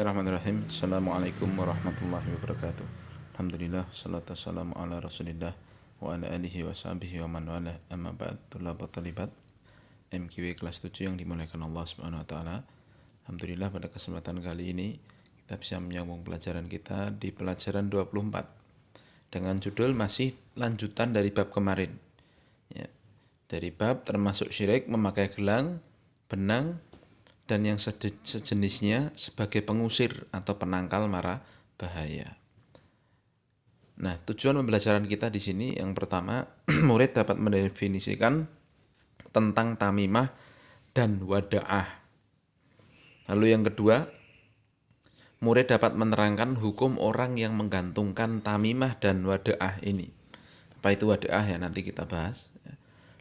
Bismillahirrahmanirrahim. Assalamualaikum warahmatullahi wabarakatuh. Alhamdulillah, salatu wassalamu ala rasulillah wa ala alihi wa sahbihi wa man wala amma ba'd. Tulabat talibat MQW kelas 7 yang dimuliakan Allah subhanahu wa ta'ala. Alhamdulillah pada kesempatan kali ini kita bisa menyambung pelajaran kita di pelajaran 24 dengan judul masih lanjutan dari bab kemarin ya. Dari bab termasuk syirik memakai gelang, benang dan yang sejenisnya sebagai pengusir atau penangkal mara bahaya. Nah, tujuan pembelajaran kita di sini yang pertama, murid dapat mendefinisikan tentang tamimah dan wada'ah. Lalu yang kedua, murid dapat menerangkan hukum orang yang menggantungkan tamimah dan wada'ah ini. Apa itu wada'ah ya, nanti kita bahas.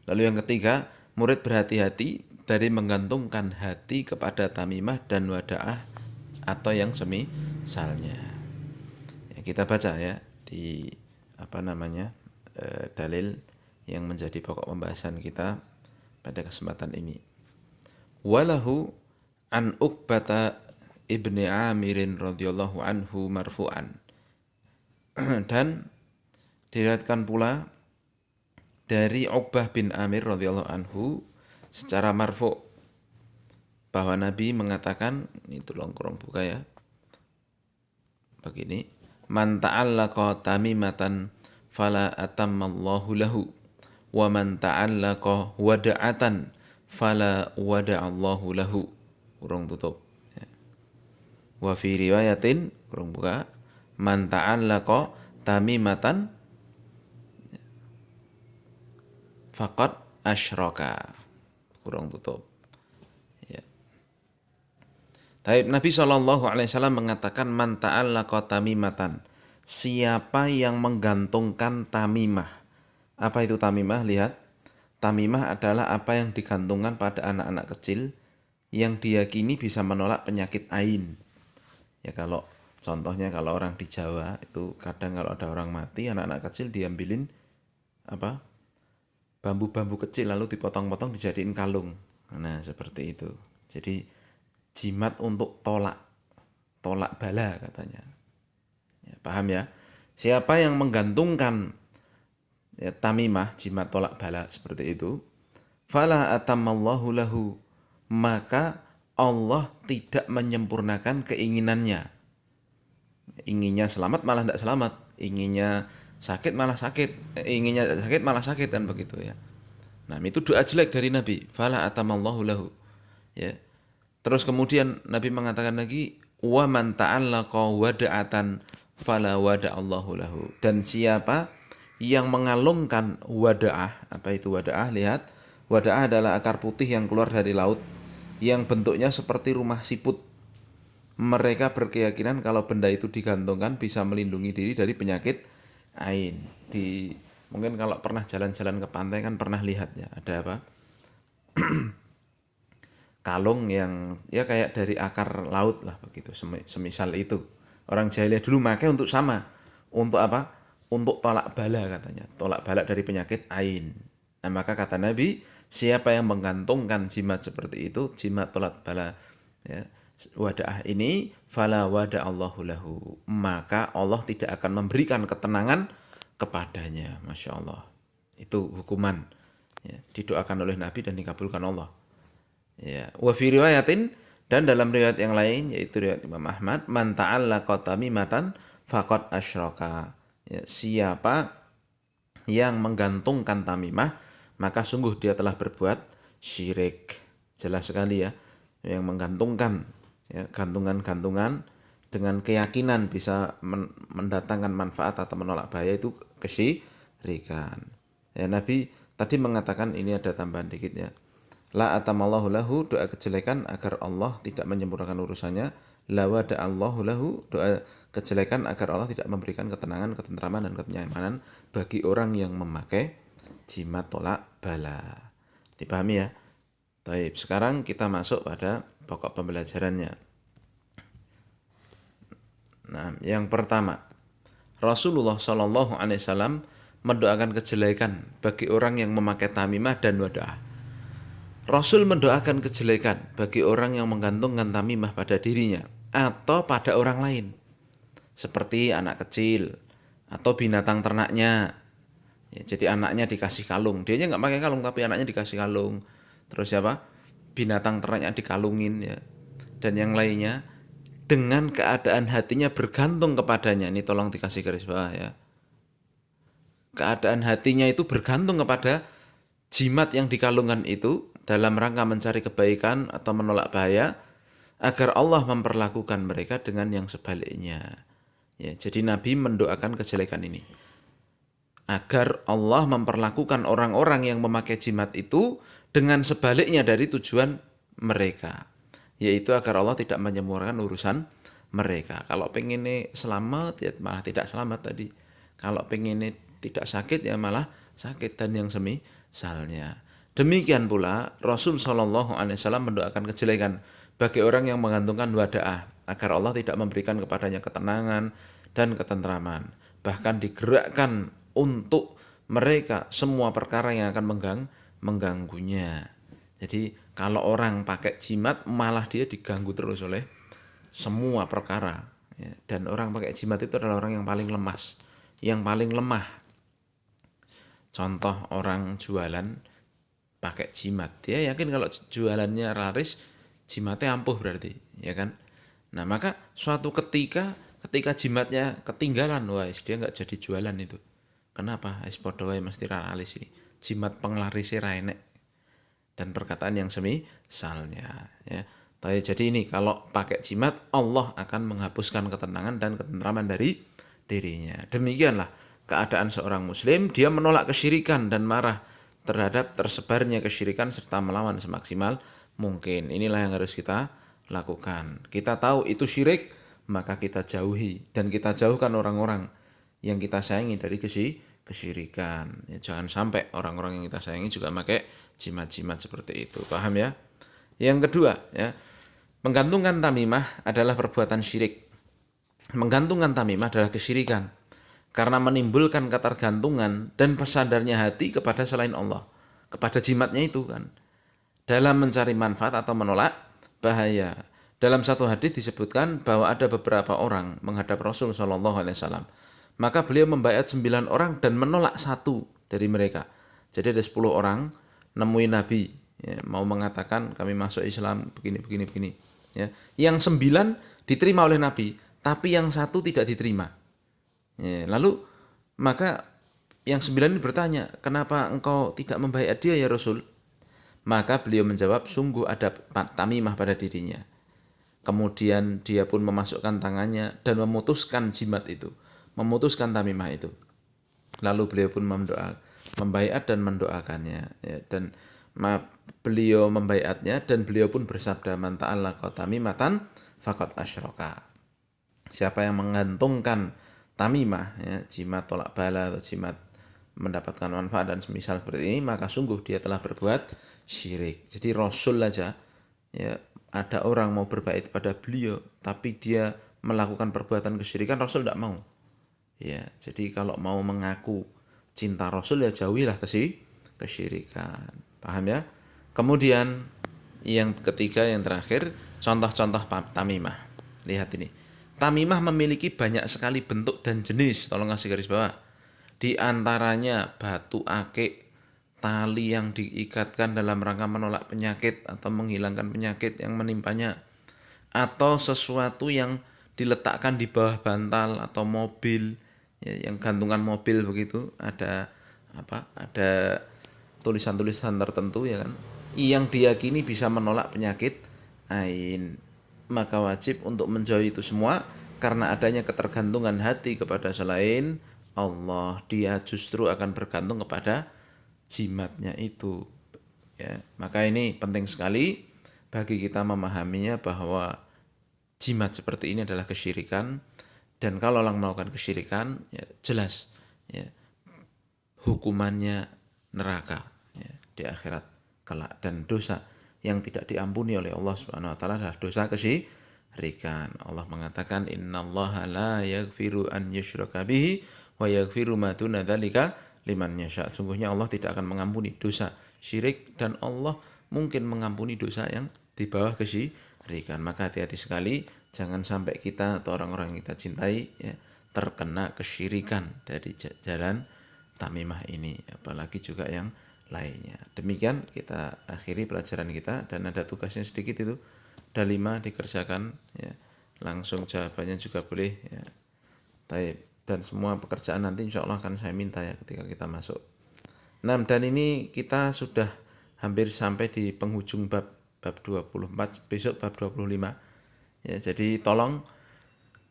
Lalu yang ketiga, murid berhati-hati dari menggantungkan hati kepada tamimah dan wada'ah atau yang semisalnya. Ya, kita baca ya di dalil yang menjadi pokok pembahasan kita pada kesempatan ini. Walahu an Uqbata ibni Amirin radhiyallahu anhu marfu'an. Dan diriwayatkan pula dari Uqbah bin Amir radhiyallahu anhu secara marfu' bahwa Nabi mengatakan, ini tolong kurang buka ya, begini, man ta'allaqa tamimatan fala atammallahu lahu wa man ta'allaqa wada'atan fala wada'allahu lahu, kurang tutup ya. Wa fi riwayatin, kurang buka, man ta'allaqa tamimatan faqad asyraka, kurang tutup ya. Taib Nabi SAW mengatakan man ta'allaqa tamimatan, siapa yang menggantungkan tamimah. Apa itu tamimah? Lihat, tamimah adalah apa yang digantungkan pada anak-anak kecil yang diyakini bisa menolak penyakit ain. Ya, kalau contohnya kalau orang di Jawa itu kadang kalau ada orang mati, anak-anak kecil diambilin bambu-bambu kecil lalu dipotong-potong dijadiin kalung. Nah, seperti itu. Jadi jimat untuk tolak bala katanya. Ya, paham ya? Siapa yang menggantungkan ya, tamimah, jimat tolak bala seperti itu, fala atammallahu lahu, maka Allah tidak menyempurnakan keinginannya. Inginnya selamat malah tidak selamat, inginnya sakit malah sakit, inginnya sakit malah sakit, kan begitu ya. Nah, itu doa jelek dari Nabi, fala atamallahu lahu ya. Terus kemudian Nabi mengatakan lagi, wa man ta'allaqa wada'atan fala wada'allahu lahu, dan siapa yang mengalungkan wada'ah. Apa itu wada'ah? Lihat, wada'ah adalah akar putih yang keluar dari laut yang bentuknya seperti rumah siput. Mereka berkeyakinan kalau benda itu digantungkan bisa melindungi diri dari penyakit ain. Mungkin kalau pernah jalan-jalan ke pantai kan pernah lihat ya, ada apa? Kalung yang ya kayak dari akar laut lah begitu, semisal itu. Orang jahiliyah dulu pakai untuk untuk apa? Untuk tolak bala katanya, tolak bala dari penyakit ain. Nah, maka kata Nabi, siapa yang menggantungkan jimat seperti itu, jimat tolak bala ya, wada'ah ini, fala wada'allahu lahu, maka Allah tidak akan memberikan ketenangan kepadanya. Masya Allah, itu hukuman ya, didoakan oleh Nabi dan dikabulkan Allah ya. Wa fi riwayatin, dan dalam riwayat yang lain yaitu riwayat Imam Ahmad, man ta'allaqa tamimatan faqad asyraka ya, siapa yang menggantungkan tamimah maka sungguh dia telah berbuat syirik. Jelas sekali ya, yang menggantungkan ya, gantungan-gantungan dengan keyakinan bisa mendatangkan manfaat atau menolak bahaya, itu kesyirikan. Ya, Nabi tadi mengatakan, ini ada tambahan dikit ya. La atamallahu lahu, doa kejelekan agar Allah tidak menyempurnakan urusannya. La wada'allahu lahu, doa kejelekan agar Allah tidak memberikan ketenangan, ketentraman dan kenyamanan bagi orang yang memakai jimat tolak bala. Dipahami ya? Baik, sekarang kita masuk pada pokok pembelajarannya. Nah, yang pertama, Rasulullah SAW mendoakan kejelekan bagi orang yang memakai tamimah dan wada'ah. Rasul mendoakan kejelekan bagi orang yang menggantungkan tamimah pada dirinya atau pada orang lain seperti anak kecil atau binatang ternaknya. Ya, jadi anaknya dikasih kalung, dianya nggak pakai kalung tapi anaknya dikasih kalung. Terus siapa? Binatang ternaknya dikalungin ya. Dan yang lainnya dengan keadaan hatinya bergantung kepadanya. Ini tolong dikasih garis bawah ya. Keadaan hatinya itu bergantung kepada jimat yang dikalungkan itu dalam rangka mencari kebaikan atau menolak bahaya agar Allah memperlakukan mereka dengan yang sebaliknya. Ya, jadi Nabi mendoakan kejelekan ini agar Allah memperlakukan orang-orang yang memakai jimat itu dengan sebaliknya dari tujuan mereka, yaitu agar Allah tidak menyemurahkan urusan mereka. Kalau pengen selamat ya malah tidak selamat tadi. Kalau pengen tidak sakit ya malah sakit dan yang semisalnya. Demikian pula Rasul Shallallahu Alaihi Wasallam mendoakan kejelekan bagi orang yang menggantungkan wadaah agar Allah tidak memberikan kepadanya ketenangan dan ketentraman. Bahkan digerakkan untuk mereka semua perkara yang akan mengganggunya. Jadi kalau orang pakai jimat malah dia diganggu terus oleh semua perkara. Ya. Dan orang pakai jimat itu adalah orang yang paling lemas, yang paling lemah. Contoh orang jualan pakai jimat, dia yakin kalau jualannya laris, jimatnya ampuh berarti, ya kan? Nah maka suatu ketika jimatnya ketinggalan, wah dia nggak jadi jualan itu. Kenapa? Es podo wae mesti ra alis iki. Jimat penglarisnya ra enek. Dan perkataan yang semisalnya ya. Jadi ini kalau pakai jimat Allah akan menghapuskan ketenangan dan ketentraman dari dirinya. Demikianlah keadaan seorang muslim, dia menolak kesyirikan dan marah terhadap tersebarnya kesyirikan serta melawan semaksimal mungkin. Inilah yang harus kita lakukan. Kita tahu itu syirik, maka kita jauhi dan kita jauhkan orang-orang yang kita sayangi dari kesyirikan. Ya, jangan sampai orang-orang yang kita sayangi juga pakai jimat-jimat seperti itu. Paham ya? Yang kedua, ya, menggantungkan tamimah adalah perbuatan syirik. Menggantungkan tamimah adalah kesyirikan karena menimbulkan ketergantungan dan pesandarnya hati kepada selain Allah, kepada jimatnya itu kan. Dalam mencari manfaat atau menolak bahaya. Dalam satu hadis disebutkan bahwa ada beberapa orang menghadap Rasul Shallallahu Alaihi Wasallam. Maka beliau membaiat 9 orang dan menolak satu dari mereka. Jadi ada 10 orang nemuin Nabi, ya, mau mengatakan kami masuk Islam begini. Ya. Yang 9 diterima oleh Nabi, tapi yang satu tidak diterima. Ya, lalu maka yang 9 ini bertanya, kenapa engkau tidak membaiat dia ya Rasul? Maka beliau menjawab, sungguh ada tamimah pada dirinya. Kemudian dia pun memasukkan tangannya dan memutuskan jimat itu, memutuskan tamimah itu. Lalu beliau pun membaiat dan mendoakannya. Ya, dan beliau membaiatnya dan beliau pun bersabda, man ta'allaqa tamimatan faqad asyraka. Siapa yang menggantungkan tamimah, ya, jimat tolak bala atau jimat mendapatkan manfaat dan semisal seperti ini, maka sungguh dia telah berbuat syirik. Jadi Rasul aja, ya, ada orang mau berbait pada beliau tapi dia melakukan perbuatan kesyirikan, Rasul tidak mau. Ya, jadi kalau mau mengaku cinta Rasul ya jauhilah kesyirikan. Paham ya? Kemudian yang ketiga, yang terakhir, contoh-contoh tamimah. Lihat ini. Tamimah memiliki banyak sekali bentuk dan jenis. Tolong kasih garis bawah. Di antaranya batu akik, tali yang diikatkan dalam rangka menolak penyakit atau menghilangkan penyakit yang menimpanya, atau sesuatu yang diletakkan di bawah bantal atau mobil, ya, yang gantungan mobil begitu, ada tulisan-tulisan tertentu, ya kan, yang diyakini bisa menolak penyakit ain. Maka wajib untuk menjauhi itu semua karena adanya ketergantungan hati kepada selain Allah. Dia justru akan bergantung kepada jimatnya itu. Ya, maka ini penting sekali bagi kita memahaminya bahwa jimat seperti ini adalah kesyirikan, dan kalau orang melakukan kesyirikan, ya, jelas, ya, hukumannya neraka, ya, di akhirat kelak, dan dosa yang tidak diampuni oleh Allah Subhanahu wa taala adalah dosa kesyirikan. Allah mengatakan innallaha la yaghfiru an yushraka bihi wa yaghfiru ma duna dzalika liman yasha. Sungguhnya Allah tidak akan mengampuni dosa syirik dan Allah mungkin mengampuni dosa yang di bawah kesyirikan. Maka hati-hati sekali Jangan sampai kita atau orang-orang yang kita cintai ya terkena kesyirikan dari jalan tamimah ini, apalagi juga yang lainnya. Demikian kita akhiri pelajaran kita, dan ada tugasnya sedikit itu. Ada 5 dikerjakan ya. Langsung jawabannya juga boleh ya. Taib. Dan semua pekerjaan nanti insya Allah akan saya minta ya ketika kita masuk. Nah, dan ini kita sudah hampir sampai di penghujung bab 24, besok bab 25. Ya, jadi tolong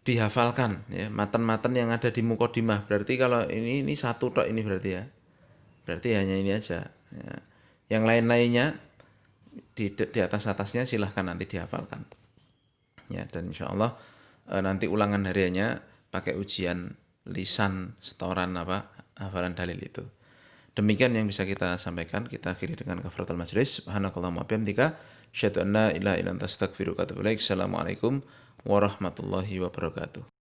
dihafalkan ya matan-matan yang ada di mukodimah. Berarti kalau ini satu tok ini berarti ya. Berarti hanya ini aja. Ya. Yang lain-lainnya di atas-atasnya silahkan nanti dihafalkan. Ya, dan insya Allah nanti ulangan hariannya pakai ujian lisan setoran hafalan dalil itu. Demikian yang bisa kita sampaikan. Kita akhiri dengan kafaratul majlis. Subhanakallahumma wa bihamdika asyhadu an la ilaha illa anta astaghfiruka wa atubu ilaik. Assalamualaikum warahmatullahi wabarakatuh.